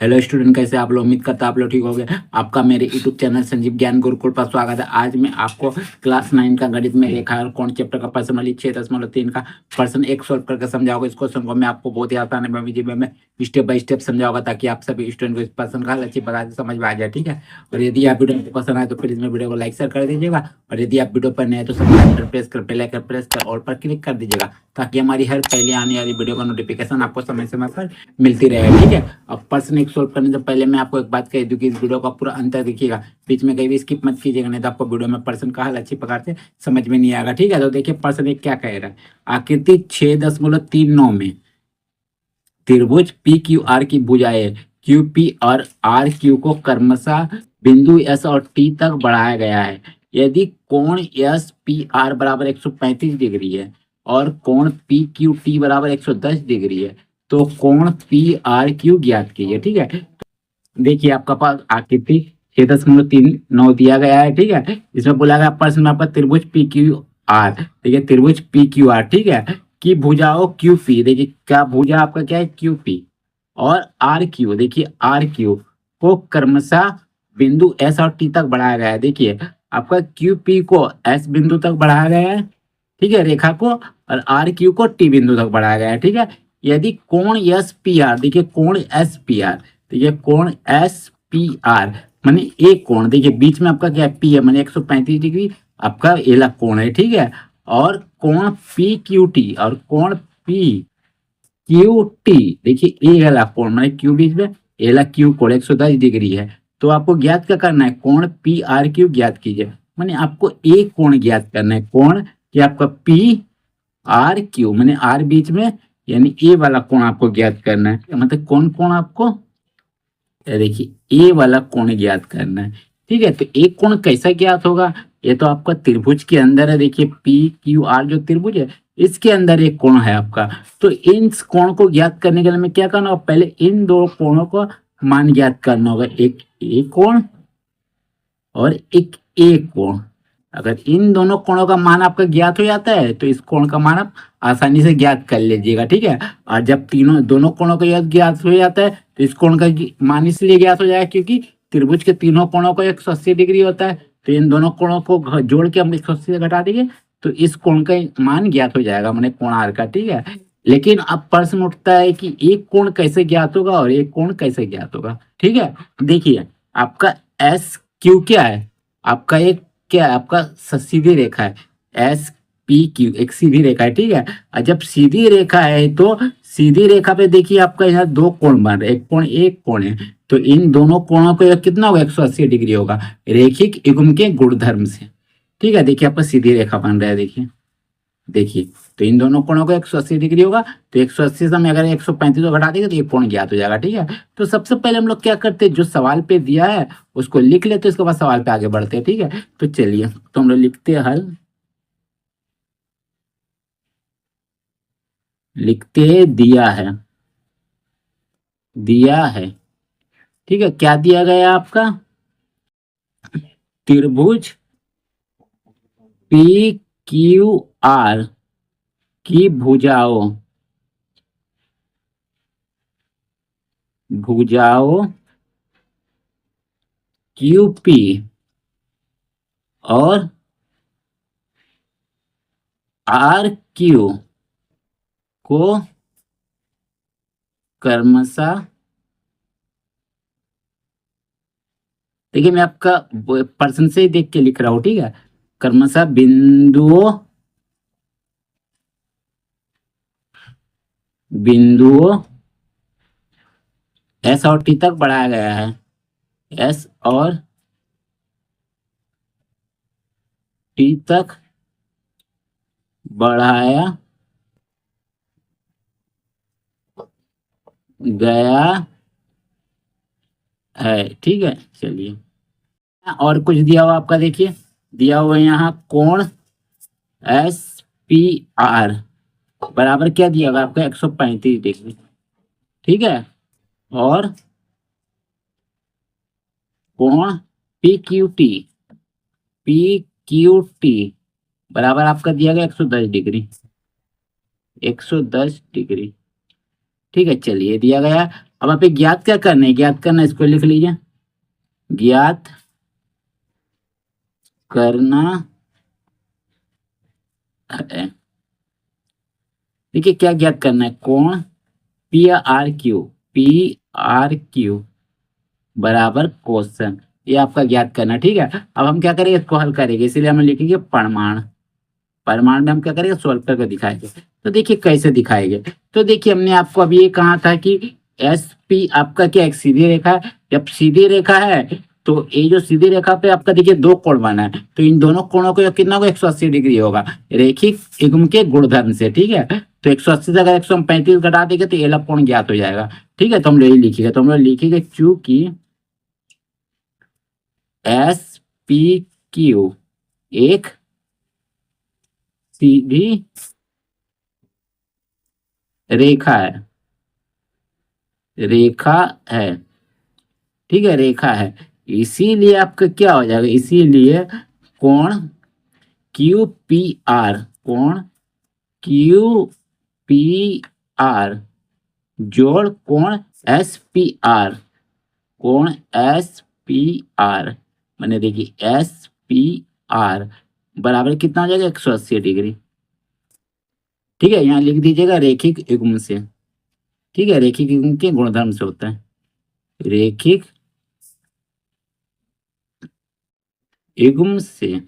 Hello student, कैसे आप लोग? उम्मीद करता आप लोग ठीक हो गए। आपका मेरे यूट्यूब चैनल संजीव ज्ञान गुरुकुल पर स्वागत है। आज मैं आपको क्लास 9 का गणित में रेखा और कोण चैप्टर का प्रश्न नंबर 6.3 का प्रश्न एक सॉल्व करके समझाऊंगा। इस क्वेश्चन को मैं आपको बहुत ही आसान में स्टेप बाय स्टेप समझाऊंगा, ताकि आप सभी स्टूडेंट को इस प्रश्न का अच्छी प्रकार से समझ में आ जाए। ठीक है, और यदि आप वीडियो को पसंद आए तो प्लीज मेरे वीडियो को लाइक शेयर कर दीजिएगा, और यदि आप वीडियो पर नए हैं तो सब्सक्राइब बटन प्रेस कर बेल आइकन प्रेस कर ऑल पर क्लिक कर दीजिएगा, ताकि हमारी हर पहले आने वाली वीडियो का नोटिफिकेशन आपको समय समय पर मिलती रहे। ठीक है, अब प्रश्न एक सोल्व करने से पहले मैं आपको एक बात कह दूं कि इस वीडियो का पूरा अंतर देखिएगा, बीच में कहीं भी स्किप मत कीजिएगा, नहीं तो आपको वीडियो में प्रश्न का हल अच्छी प्रकार से समझ में नहीं आएगा। ठीक है, तो देखिए प्रश्न एक क्या कह रहा है। आकृति 6.39 में त्रिभुज पी क्यू आर की भुजाएं क्यू पी और आर क्यू को क्रमशः बिंदु एस और टी तक बढ़ाया गया है। यदि कोण एस पी आर बराबर 135 डिग्री है और कोण पी क्यू टी बराबर 110 डिग्री है, तो कोण पी आर क्यू ज्ञात कीजिए। ठीक है, देखिए आपका पास आकृति 6.39 दिया गया है। ठीक है, इसमें बोला गया प्रश्न में आपका त्रिभुज पी क्यू आर, देखिए त्रिभुज पी क्यू आर, ठीक है, की भुजाओं क्यू पी, देखिए क्या भुजा आपका क्या है, क्यू पी, और आर क्यू, देखिए आर क्यू को क्रमशः बिंदु एस और टी तक बढ़ाया गया है। देखिए आपका क्यू पी को एस बिंदु तक बढ़ाया गया है, ठीक है, रेखा को, और आर क्यू को टी बिंदु तक बढ़ाया गया है। ठीक है, यदि कोण एस पी आर, देखिए कोण एस पी आर, देखिए कोण एस पी आर माने एक कोण, देखिए बीच में आपका क्या पी है माने 135 डिग्री आपका एला कोण है। ठीक है, और कोण पी क्यू टी, और कोण पी क्यू टी, देखिए ए वाला कोण माने क्यू बीच में, एला क्यू कोण 110 डिग्री है। तो आपको ज्ञात क्या करना है, कोण पी आर क्यू ज्ञात कीजिए, माने आपको एक कोण ज्ञात करना है, कोण कि आपका पी आर क्यू माने आर बीच में, यानी ए वाला कोण आपको ज्ञात करना है। मतलब कौन कोण आपको, देखिए ए वाला कोण ज्ञात करना है। ठीक है, तो एक कोण कैसा ज्ञात होगा, ये तो आपका त्रिभुज के अंदर है। देखिए पी क्यू आर जो त्रिभुज है, इसके अंदर एक कोण है आपका। तो इन कोण को ज्ञात करने के लिए मैं क्या करना होगा, पहले इन दो कोणों को मान ज्ञात करना होगा, एक ए कोण और एक ए कोण। अगर इन दोनों कोणों का मान आपका ज्ञात हो जाता है तो इस कोण का मान आप आसानी से ज्ञात कर लीजिएगा। ठीक है, और जब तीनों दोनों कोणों का ज्ञात हो जाता है तो इस कोण का मान इसलिए ज्ञात हो जाएगा क्योंकि त्रिभुज के तीनों कोणों का 180 डिग्री होता है। तो इन दोनों कोणों को जोड़ के हम 180 से घटा देंगे तो इस कोण का मान ज्ञात हो जाएगा, मैंने कोण आर का। ठीक है, लेकिन अब प्रश्न उठता है कि एक कोण कैसे ज्ञात होगा और एक कोण कैसे ज्ञात होगा। ठीक है, देखिए आपका एस क्यू क्या है, आपका एक क्या है, आपका सीधी रेखा है, एस पी क्यू एक सीधी रेखा है। ठीक है, और जब सीधी रेखा है तो सीधी रेखा पे देखिए आपका यहाँ दो कोण बन रहे, एक कोण है, तो इन दोनों कोणों को कितना होगा, 180 डिग्री होगा रेखिक युग्म के गुणधर्म से। ठीक है, देखिए आपका सीधी रेखा बन रहा है, देखिए देखिए, तो इन दोनों कोणों को 180 डिग्री होगा, तो 180 से हम अगर 135 को घटा देंगे तो ये कोण ज्ञात हो जाएगा। ठीक है, तो सबसे पहले हम लोग क्या करते हैं, जो सवाल पे दिया है उसको लिख लेते हैं, उसके बाद सवाल पे आगे बढ़ते हैं। ठीक है, तो चलिए तो हम लोग लिखते हैं हल, लिखते हैं दिया है, दिया है। ठीक है, क्या दिया गया आपका, त्रिभुज पी क्यू आर की भुजाओं, भुजाओं क्यू पी और आर क्यू को क्रमशः, देखिए मैं आपका पर्सन से ही देख के लिख रहा हूं। ठीक है, क्रमशः बिंदुओं, बिंदुओं एस और टी तक बढ़ाया गया है, एस और टी तक बढ़ाया गया है। ठीक है, चलिए और कुछ दिया हुआ आपका, देखिए दिया हुआ यहाँ कोण एस पी आर बराबर क्या दिया हुआ आपका, 135 डिग्री। ठीक है, और कोण P Q T, P Q T बराबर आपका दिया गया 110 डिग्री, 110 डिग्री। ठीक है, चलिए दिया गया, अब आप ज्ञात क्या करना है, ज्ञात करना, इसको लिख लीजिए, ज्ञात करना है। देखिए क्या ज्ञात करना है, कोण पी आर क्यू बराबर क्वेश्चन, ये आपका ज्ञात करना है। ठीक है, अब हम क्या करेंगे, इसको हल करेंगे, इसीलिए हम लिखेंगे परिमाण। परिमाण में हम क्या करेंगे, सोल्व करके दिखाएंगे। तो देखिए कैसे दिखाएंगे, तो देखिए हमने आपको अभी ये कहा था कि एस पी आपका क्या एक सीधी रेखा है। जब सीधी रेखा है तो ये जो सीधी रेखा पे आपका देखिए दो कोण बना है, तो इन दोनों कोणों को कितना होगा, 180 डिग्री होगा रेखिक युग्म के गुणधर्म से। ठीक है, तो 180 से अगर 135 घटा देंगे तो ये वाला कोण ज्ञात हो जाएगा। ठीक है, तो हम लोग यही लिखेंगे, तो हम लोग लिखेंगे चूंकि एस पी क्यू एक सीधी रेखा है, रेखा है, ठीक है, रेखा है, इसीलिए आपका क्या हो जाएगा, इसीलिए कोण क्यू पी आर, कोण क्यू पी आर जोड़ कोण एस पी आर, कोण एस पी आर मैंने देखिए एस पी आर बराबर कितना हो जाएगा, 180 डिग्री। ठीक है, यहाँ लिख दीजिएगा रेखिक युग्म से। ठीक है, रेखिक युग्म के गुणधर्म से होता है, रेखिक युग्म से।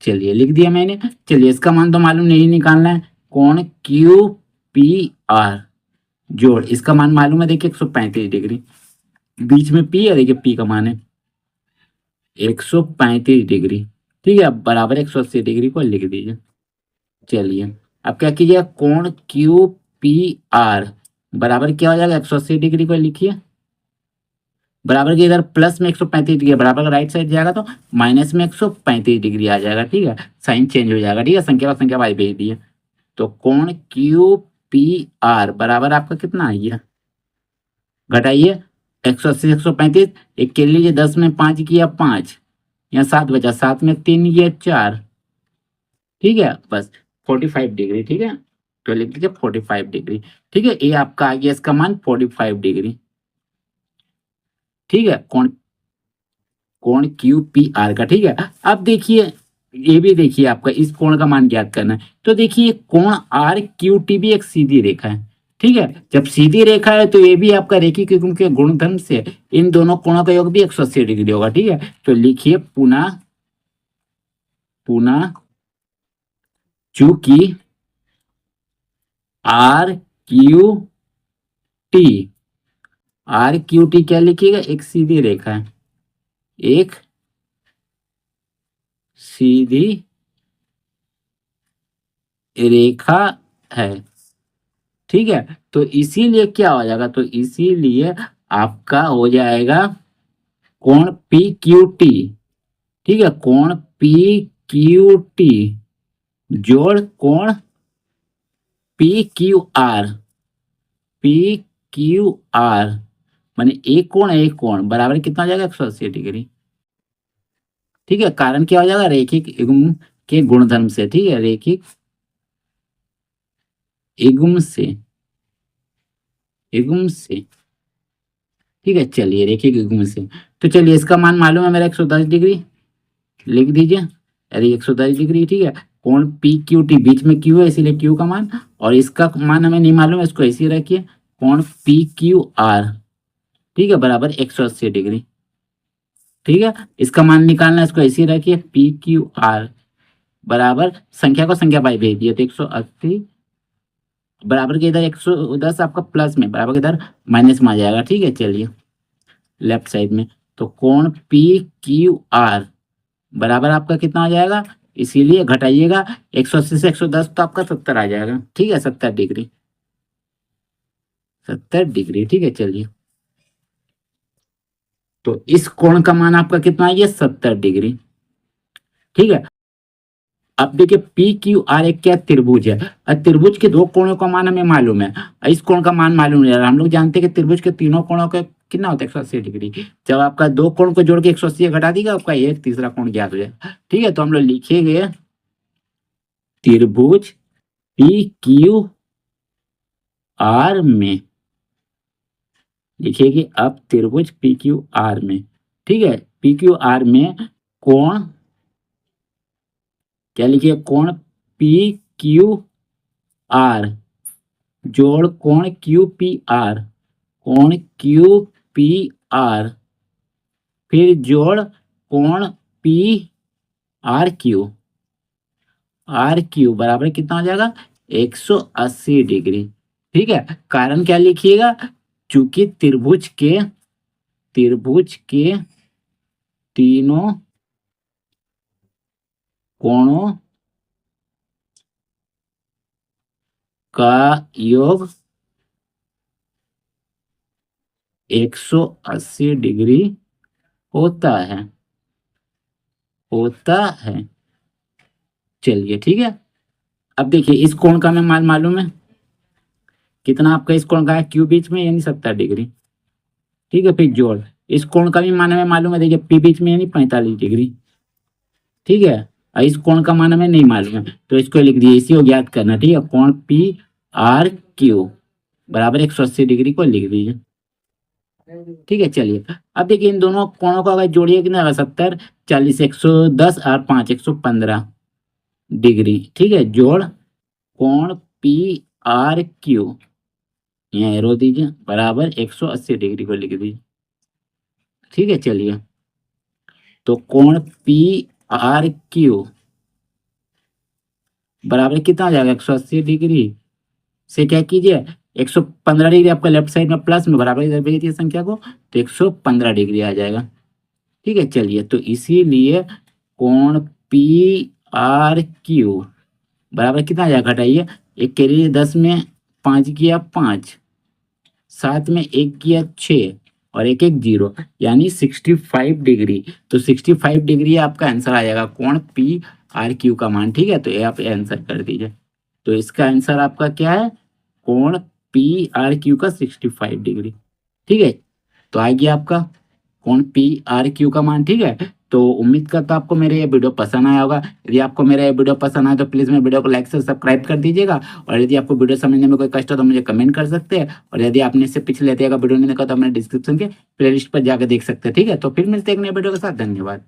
चलिए लिख दिया मैंने। चलिए इसका मान तो मालूम नहीं निकालना है, कोण क्यू पी आर जोड़ इसका मान मालूम है, देखिए 135 डिग्री, बीच में पी है, देखिए पी का मान है 135 डिग्री। ठीक है, अब बराबर 180 डिग्री को लिख दीजिए। चलिए अब क्या कीजिए, कोण क्यू पी आर बराबर क्या हो जाएगा, 180 डिग्री को लिखिए, बराबर के इधर प्लस में 135 डिग्री, बराबर का राइट साइड जाएगा तो माइनस में 135 डिग्री आ जाएगा। ठीक है, साइन चेंज हो जाएगा। ठीक है, संख्या संख्या वाई भेज दिए, तो कोण क्यू पी आर बराबर आपका कितना आ गया, घटाइए 180 135, एक के लीजिए, 10 में 5 किया 5, यहाँ 7 बचा, 7 में 3 ये 4। ठीक है, बस 45 डिग्री। ठीक है, तो लिख लीजिए 45 डिग्री। ठीक है, ये आपका आ गया, इसका मान 45 डिग्री। ठीक है, कोण कोण क्यू पी आर का। ठीक है, अब देखिए ये भी देखिए आपका इस कोण का मान ज्ञात करना है, तो देखिए कोण आर क्यू टी भी एक सीधी रेखा है। ठीक है, जब सीधी रेखा है तो ये भी आपका रेखिक युग्म के गुणधर्म से इन दोनों कोणों का योग भी 180 डिग्री होगा। ठीक है, तो लिखिए पुनः पुनः चूंकि R Q T, R Q T क्या लिखिएगा, एक सीधी रेखा है, एक सीधी रेखा है। ठीक है, तो इसीलिए क्या हो जाएगा, तो इसीलिए आपका हो जाएगा कोण पी क्यू टी। ठीक है, कोण पी क्यू टी जोड़ कोण P Q R, P Q R माने एक कोण बराबर कितना हो जाएगा, 180 डिग्री। ठीक है, कारण क्या हो जाएगा, रेखिक युग्म के गुणधर्म से। ठीक है, रेखिक युग्म से, युग्म से। ठीक है, चलिए रेखिक युग्म से, तो चलिए इसका मान मालूम है मेरा 110 डिग्री, लिख दीजिए, अरे 110 डिग्री। ठीक है, कोण पी क्यू टी, बीच में क्यू है इसीलिए क्यू का मान, और इसका मान हमें नहीं मालूम है, इसको ऐसे ही रखिए, कोण पी क्यू आर। ठीक है, बराबर 180 डिग्री। ठीक है, इसका मान निकालना है, इसको ऐसे ही रखिए, पी क्यू आर बराबर संख्या को संख्या बाई भेज दिए, तो 180 बराबर के इधर 110 आपका प्लस में, बराबर के इधर माइनस में आ जाएगा। ठीक है, चलिए लेफ्ट साइड में, तो कोण पी क्यू आर बराबर आपका कितना आ जाएगा, इसीलिए घटाइएगा 180 से 110 तो आपका 70 आ जाएगा। ठीक है, 70 डिग्री, 70 डिग्री। ठीक है, चलिए तो इस कोण का मान आपका कितना है, 70 डिग्री। ठीक है, अब देखिए पी क्यू आर एक क्या त्रिभुज है, और त्रिभुज के दो कोणों का मान हमें मालूम है, और इस कोण का मान मालूम नहीं है। हम लोग जानते हैं कि त्रिभुज के तीनों कोणों का कितना होता है, 180 डिग्री। जब आपका दो कोण को जोड़ के 180 घटा देगा, आपका एक तीसरा कोण ज्ञात हो जाएगा। ठीक है, तो हम लोग लिखेंगे त्रिभुज पी क्यू आर में लिखिए कि अब त्रिभुज पी क्यू आर में, ठीक है, पी क्यू आर में कोण, क्या लिखिए, कोण पी क्यू आर जोड़ कोण क्यू पी आर, कोण क्यू पी आर फिर जोड़ कोण पी आर क्यू बराबर कितना हो जाएगा 180 डिग्री। ठीक है, कारण क्या लिखिएगा, चूंकि त्रिभुज के तीनों कोणों का योग 180 डिग्री होता है, चलिए ठीक है। अब देखिए इस कोण का हमें मान मालूम है, कितना आपका इस कोण का है, क्यू बीच में यानी 70 डिग्री। ठीक है, फिर जोड़ इस कोण का भी मान हमें मालूम है, देखिए पी बीच में यानी 45 डिग्री। ठीक है, और इस कोण का मान हमें नहीं मालूम है तो इसको लिख दिए, इसी को ज्ञात करना। ठीक है, कोण पी आर क्यू बराबर 180 डिग्री को लिख दीजिए। ठीक है, चलिए अब देखिए इन दोनों कोणों को अगर जोड़िए कितना होगा, 70 40 110 और 5 115 डिग्री। ठीक है, जोड़ कोण पी आर क्यू, यहाँ एरो दीजिए, बराबर 180 डिग्री को लिख दीजिए। ठीक है, चलिए तो कोण पी आर क्यू बराबर कितना आ जाएगा 180 डिग्री से क्या कीजिए 115 डिग्री आपका लेफ्ट साइड में प्लस में बराबर इधर भेज दिए संख्या को तो 115 डिग्री आ जाएगा। ठीक है, चलिए तो इसीलिए कोण पी आर क्यू बराबर कितना आ जाएगा, घटाइए, एक के लिए 10 में 5 किया 5, 7 में 1 किया 6 और एक एक 0 यानी 65 डिग्री। तो 65 डिग्री आपका आंसर आ जाएगा कोण पी आर क्यू का मान। ठीक है, तो ये आप आंसर कर दीजिए। तो इसका आंसर आपका क्या है, कोण पी आर क्यू का 65 डिग्री। ठीक है, तो आ गया आपका कोण पी आर क्यू का मान। ठीक है, तो उम्मीद करता हूं आपको मेरे ये वीडियो पसंद आया होगा। यदि आपको मेरा ये वीडियो पसंद आया तो प्लीज़ मेरे वीडियो को लाइक से सब्सक्राइब कर दीजिएगा, और यदि आपको वीडियो समझने में कोई कष्ट हो तो मुझे कमेंट कर सकते हैं, और यदि आपने इससे पिछले अगर वीडियो नहीं देखा तो अपने डिस्क्रिप्शन के प्लेलिस्ट पर जाकर देख सकते हैं। ठीक है, तो फिर मिलते हैं एक नए वीडियो के साथ, धन्यवाद।